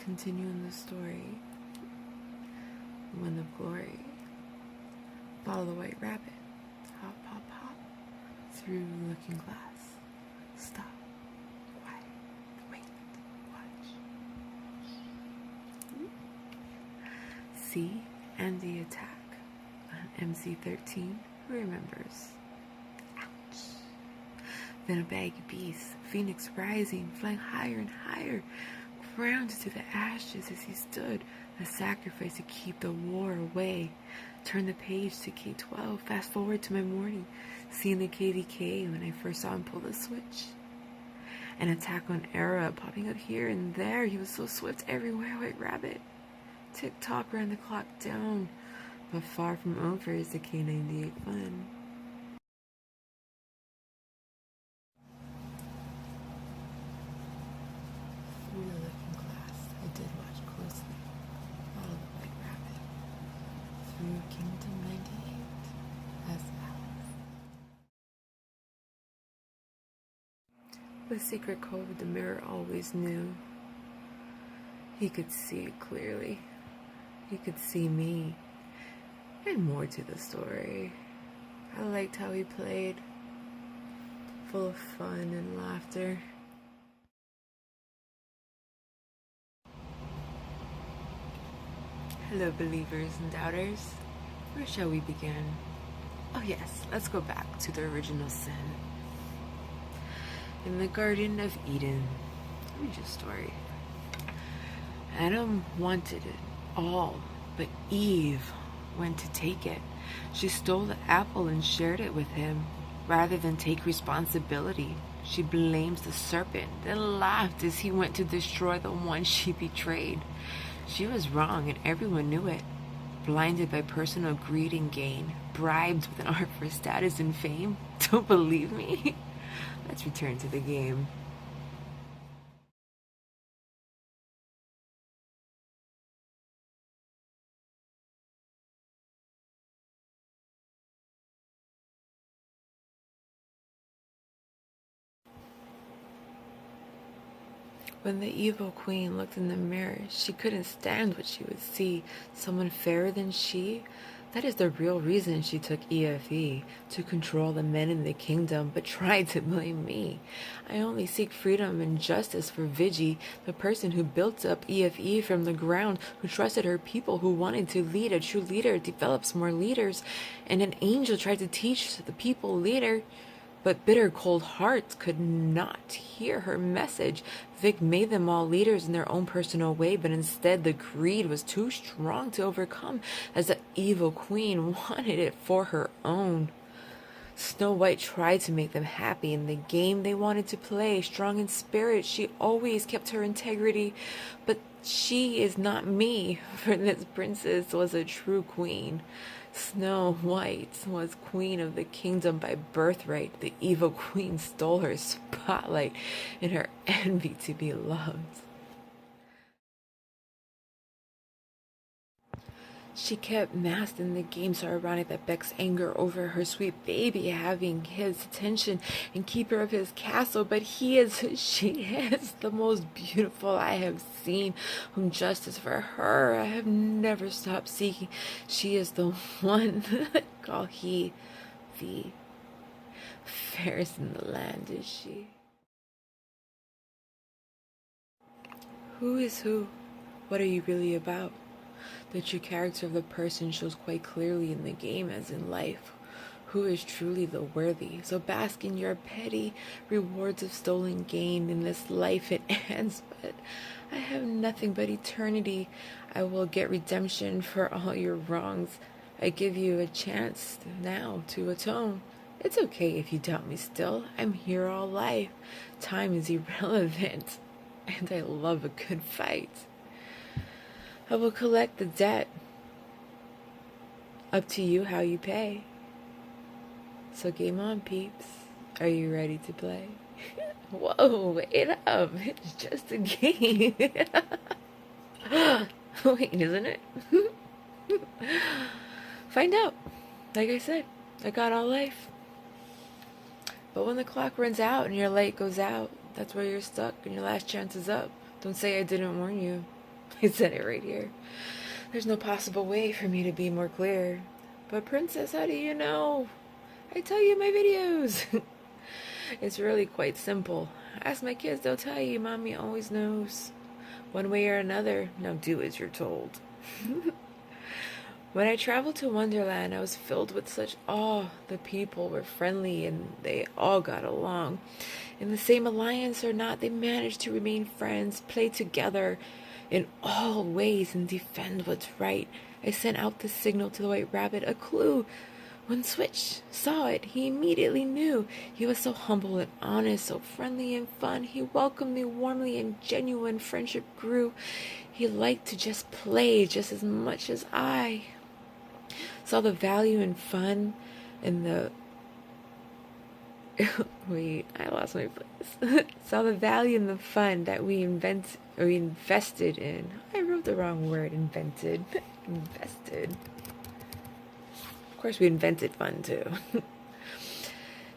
Continuing the story. Wind of glory. Follow the white rabbit. Hop, hop, hop. Through looking glass. Stop. Quiet. Wait. Watch. See? And the attack. On MC-13. Who remembers? Ouch. Then a bag of beasts. Phoenix rising. Flying higher and higher. Ground to the ashes as he stood, a sacrifice to keep the war away. Turn the page to K12, fast forward to my morning, seeing the KVK when I first saw him pull the switch. An attack on Era popping up here and there, he was so swift everywhere, White Rabbit. Tick-tock ran the clock down, but far from over is the K98 fun. K79 as Alice. The secret code the mirror always knew. He could see it clearly. He could see me. And more to the story. I liked how he played. Full of fun and laughter. Hello, believers and doubters. Where shall we begin? Oh yes, let's go back to the original sin. In the Garden of Eden. Let me just story. Adam wanted it all, but Eve went to take it. She stole the apple and shared it with him. Rather than take responsibility, she blames the serpent, then laughed as he went to destroy the one she betrayed. She was wrong, and everyone knew it. Blinded by personal greed and gain, bribed with an art for status and fame. Don't believe me? Let's return to the game. When the evil queen looked in the mirror, she couldn't stand what she would see. Someone fairer than she? That is the real reason she took EFE, to control the men in the kingdom, but tried to blame me. I only seek freedom and justice for Vigi, the person who built up EFE from the ground, who trusted her people, who wanted to lead. A true leader develops more leaders, and an angel tried to teach the people leader. But bitter, cold hearts could not hear her message. Vic made them all leaders in their own personal way, but instead the greed was too strong to overcome, as the evil queen wanted it for her own. Snow White tried to make them happy in the game they wanted to play. Strong in spirit, she always kept her integrity. But she is not me, for this princess was a true queen. Snow White was queen of the kingdom by birthright. The evil queen stole her spotlight in her envy to be loved. She kept masked in the game, so ironic that Beck's anger over her sweet baby having his attention and keeper of his castle, but she is the most beautiful I have seen, whom justice for her I have never stopped seeking. She is the one call he the fairest in the land, is she? Who is who? What are you really about? The true character of the person shows quite clearly in the game as in life. Who is truly the worthy? So bask in your petty rewards of stolen gain. In this life it ends, but I have nothing but eternity. I will get redemption for all your wrongs. I give you a chance now to atone. It's okay if you doubt me still. I'm here all life. Time is irrelevant, and I love a good fight. I will collect the debt. Up to you how you pay. So game on, peeps. Are you ready to play? Whoa, wait up. It's just a game. Wait, isn't it? Find out. Like I said, I got all life. But when the clock runs out and your light goes out, that's where you're stuck and your last chance is up. Don't say I didn't warn you. I said it right here. There's no possible way for me to be more clear. But Princess, how do you know? I tell you in my videos. It's really quite simple. Ask my kids, they'll tell you. Mommy always knows. One way or another, now do as you're told. When I traveled to Wonderland, I was filled with such awe. The people were friendly and they all got along. In the same alliance or not, they managed to remain friends, play together in all ways, and defend what's right. I sent out the signal to the White Rabbit, a clue. When Switch saw it, he immediately knew. He was so humble and honest, so friendly and fun. He welcomed me warmly and genuine friendship grew. He liked to just play just as much as I. Saw the value in fun and the... Wait, I lost my place. Saw the value in the fun that we invested in. I wrote the wrong word, invented. Invested. Of course, we invented fun too.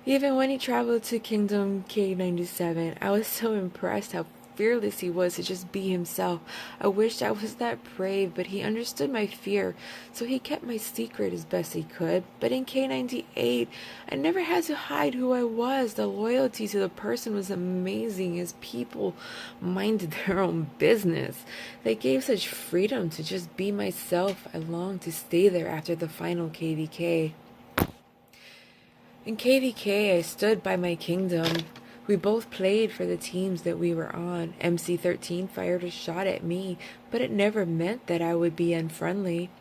Even when he traveled to Kingdom K97, I was so impressed how fearless he was to just be himself. I wished I was that brave, but he understood my fear, so he kept my secret as best he could. But in K98, I never had to hide who I was. The loyalty to the person was amazing as people minded their own business. They gave such freedom to just be myself. I longed to stay there after the final KVK. In KVK, I stood by my kingdom. We both played for the teams that we were on. MC-13 fired a shot at me, but it never meant that I would be unfriendly.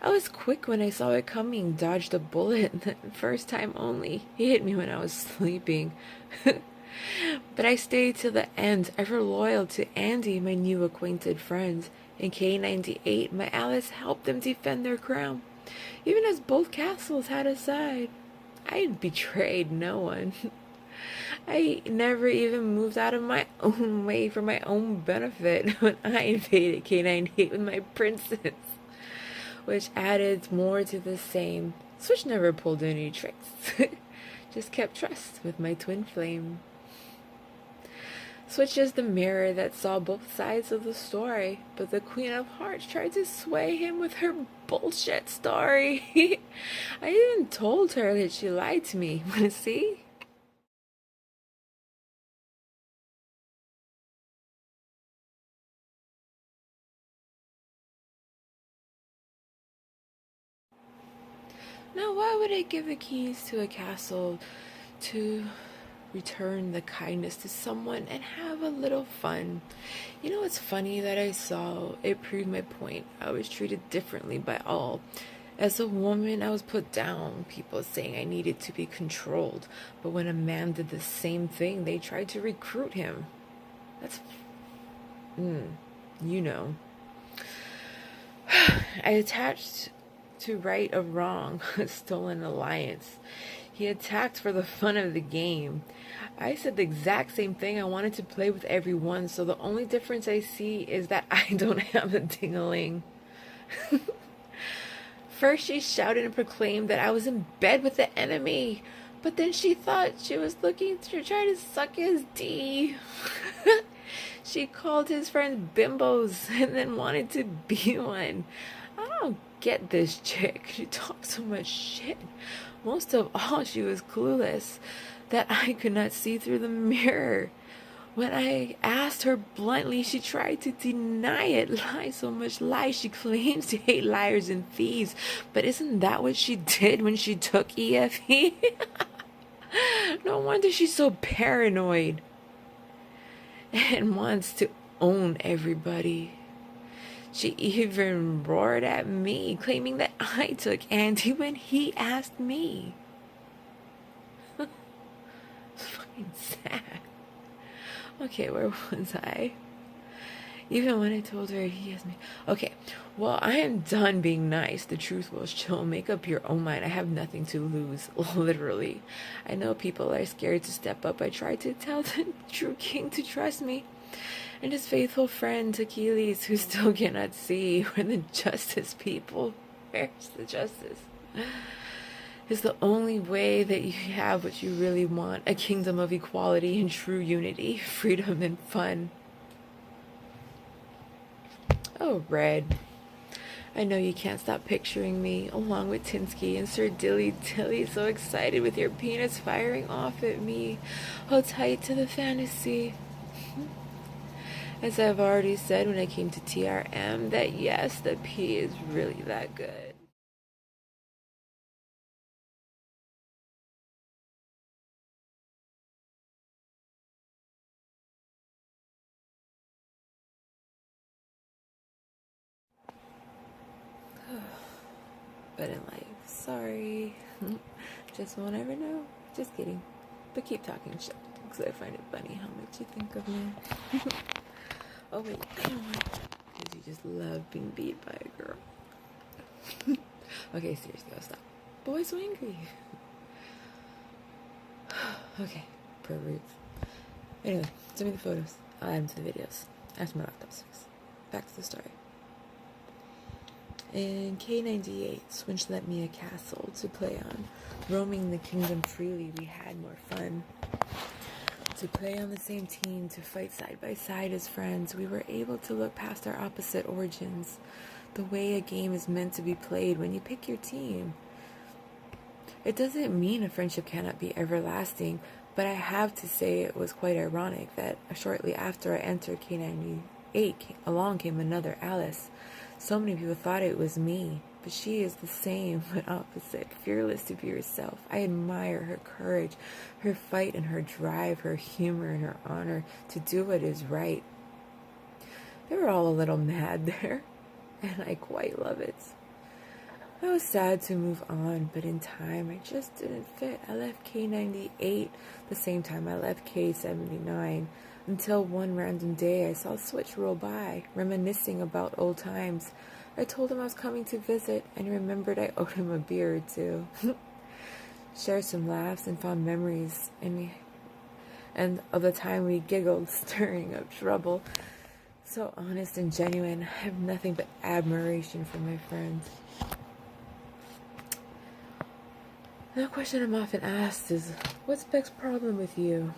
I was quick when I saw it coming, dodged a bullet the first time only. He hit me when I was sleeping. But I stayed till the end, ever loyal to Andy, my new acquainted friend. In K98, my allies helped them defend their crown, even as both castles had a side. I had betrayed no one. I never even moved out of my own way for my own benefit when I invaded K98 with my Princess, which added more to the same. Switch never pulled any tricks, just kept trust with my twin flame. Switch is the mirror that saw both sides of the story, but the Queen of Hearts tried to sway him with her bullshit story. I even told her that she lied to me. Wanna see? Now, why would I give the keys to a castle to return the kindness to someone and have a little fun? You know, it's funny that I saw it proved my point. I was treated differently by all. As a woman, I was put down, people saying I needed to be controlled. But when a man did the same thing, they tried to recruit him. That's... you know. I attached to right a wrong, a stolen alliance. He attacked for the fun of the game. I said the exact same thing. I wanted to play with everyone, so the only difference I see is that I don't have a ding-a-ling. First she shouted and proclaimed that I was in bed with the enemy, but then she thought she was looking to try to suck his D. She called his friends bimbos and then wanted to be one. I don't get this chick. She talks so much shit. Most of all, she was clueless that I could not see through the mirror. When I asked her bluntly, she tried to deny it. Lie, so much lie. She claims to hate liars and thieves. But isn't that what she did when she took EFE? No wonder she's so paranoid and wants to own everybody. She even roared at me, claiming that I took Andy when he asked me. It's fucking sad. Okay, where was I? Even when I told her he asked me. Okay, well, I am done being nice. The truth will show. Make up your own mind. I have nothing to lose, literally. I know people are scared to step up. I tried to tell the true king to trust me. And his faithful friend, Achilles, who still cannot see where the justice people, where's the justice, is the only way that you have what you really want, a kingdom of equality and true unity, freedom and fun. Oh, Red. I know you can't stop picturing me, along with Tinsky and Sir Dilly Dilly, so excited with your penis firing off at me. Hold tight to the fantasy. As I've already said when I came to TRM, that yes, the P is really that good. But in life, sorry. Just won't ever know. Just kidding. But keep talking shit, because I find it funny how much you think of me. Oh wait, I know why. Because you just love being beat by a girl. Okay, seriously, I'll stop. Boy, so angry. Okay, perverts. Anyway, send me the photos. I'll add them to the videos. After my laptop's fixed. Back to the story. In K98, Swinch lent me a castle to play on. Roaming the kingdom freely, we had more fun. To play on the same team, to fight side by side as friends, we were able to look past our opposite origins. The way a game is meant to be played when you pick your team. It doesn't mean a friendship cannot be everlasting, but I have to say it was quite ironic that shortly after I entered K98, along came another Alice. So many people thought it was me, but she is the same but opposite, fearless to be herself. I admire her courage, her fight and her drive, her humor and her honor to do what is right. They were all a little mad there, and I quite love it. I was sad to move on, but in time I just didn't fit. I left K98 the same time I left K79, until one random day I saw Switch roll by, reminiscing about old times. I told him I was coming to visit, and remembered I owed him a beer or two. Shared some laughs and fond memories, and of the time we giggled, stirring up trouble. So honest and genuine, I have nothing but admiration for my friends. The question I'm often asked is, what's Beck's problem with you?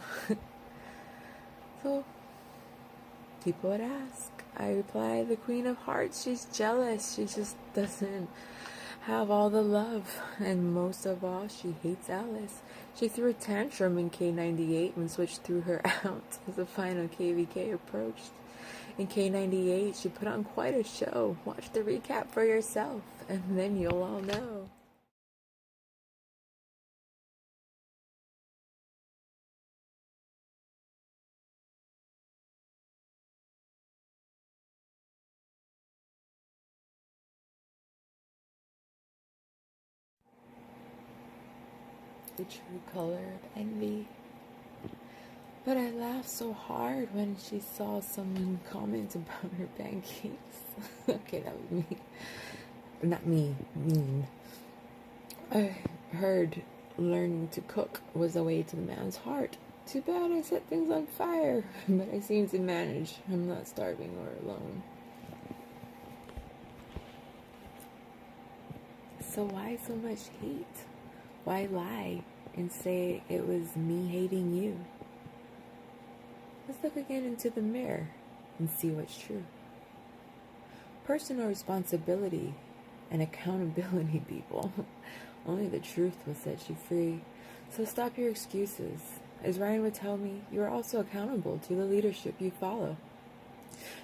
So, people would ask. I reply, the Queen of Hearts, she's jealous. She just doesn't have all the love. And most of all, she hates Alice. She threw a tantrum in K98 when Switch threw her out as the final KVK approached. In K98, she put on quite a show. Watch the recap for yourself, and then you'll all know. The true color of envy. But I laughed so hard when she saw someone comment about her pancakes. Okay, that was me. Not me, mean. I heard learning to cook was the way to the man's heart. Too bad I set things on fire, but I seem to manage. I'm not starving or alone. So why so much hate? Why lie and say it was me hating you? Let's look again into the mirror and see what's true. Personal responsibility and accountability, people. Only the truth will set you free. So stop your excuses. As Ryan would tell me, you are also accountable to the leadership you follow.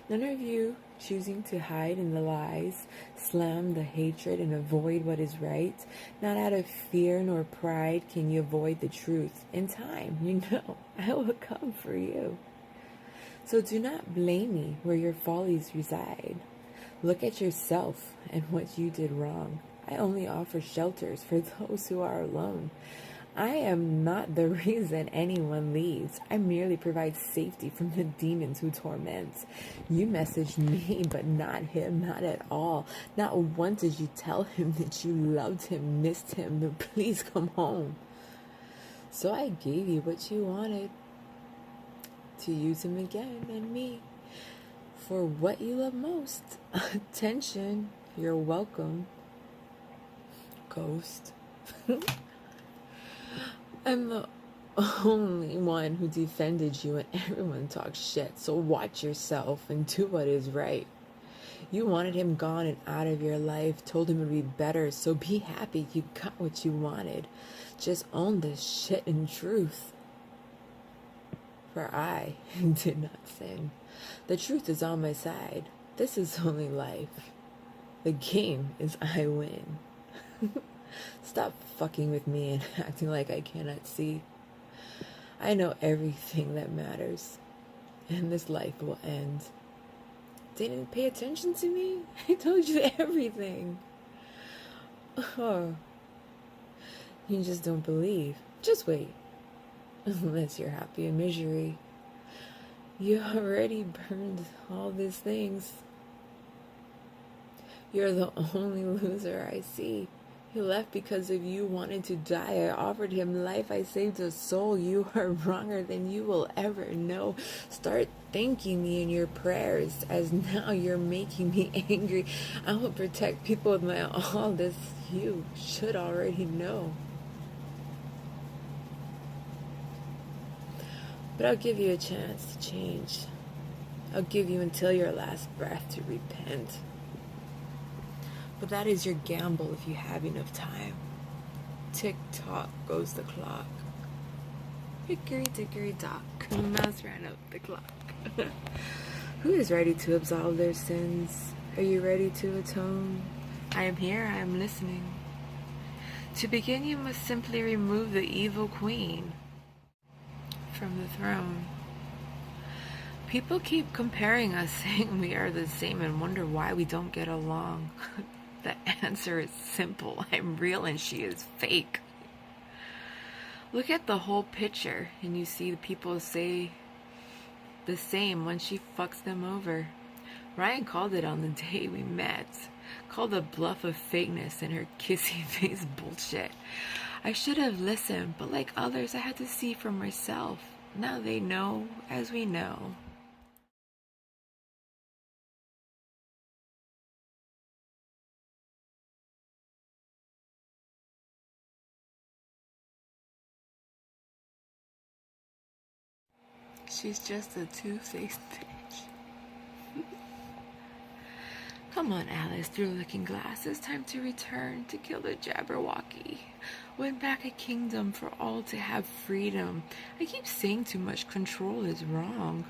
None of you choosing to hide in the lies, slam the hatred, and avoid what is right. Not out of fear nor pride can you avoid the truth. In time, you know, I will come for you. So do not blame me where your follies reside. Look at yourself and what you did wrong. I only offer shelters for those who are alone. I am not the reason anyone leaves. I merely provide safety from the demons who torment. You messaged me, but not him, not at all. Not once did you tell him that you loved him, missed him, but please come home. So I gave you what you wanted, to use him again and me. For what you love most, attention. You're welcome, ghost. I'm the only one who defended you, and everyone talks shit, so watch yourself and do what is right. You wanted him gone and out of your life, told him it would be better, so be happy you got what you wanted. Just own the shit in truth. For I did not sin. The truth is on my side. This is only life. The game is I win. Stop fucking with me and acting like I cannot see. I know everything that matters, and this life will end. Didn't pay attention to me? I told you everything. Oh, you just don't believe. Just wait. Unless you're happy in misery. You already burned all these things. You're the only loser I see. He left because of you wanted to die. I offered him life. I saved a soul. You are wronger than you will ever know. Start thanking me in your prayers, as now you're making me angry. I will protect people with my all. This you should already know. But I'll give you a chance to change. I'll give you until your last breath to repent. But that is your gamble if you have enough time. Tick-tock goes the clock. Hickory-dickory-dock, the mouse ran up the clock. Who is ready to absolve their sins? Are you ready to atone? I am here, I am listening. To begin, you must simply remove the evil queen from the throne. People keep comparing us, saying we are the same, and wonder why we don't get along. The answer is simple. I'm real and she is fake. Look at the whole picture and you see the people say the same when she fucks them over. Ryan called it on the day we met. Called the bluff of fakeness and her kissy face bullshit. I should have listened, but like others I had to see for myself. Now they know as we know. She's just a two-faced bitch. Come on, Alice, through the looking glass. It's time to return to kill the Jabberwocky. Win back a kingdom for all to have freedom. I keep saying too much control is wrong.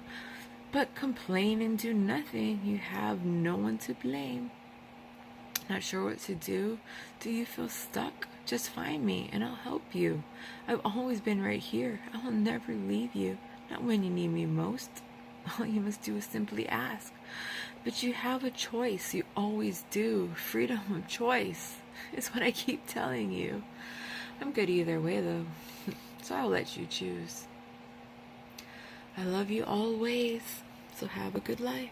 But complain and do nothing. You have no one to blame. Not sure what to do? Do you feel stuck? Just find me and I'll help you. I've always been right here. I will never leave you. Not when you need me most. All you must do is simply ask. But you have a choice. You always do. Freedom of choice is what I keep telling you. I'm good either way though. So I'll let you choose. I love you always. So have a good life.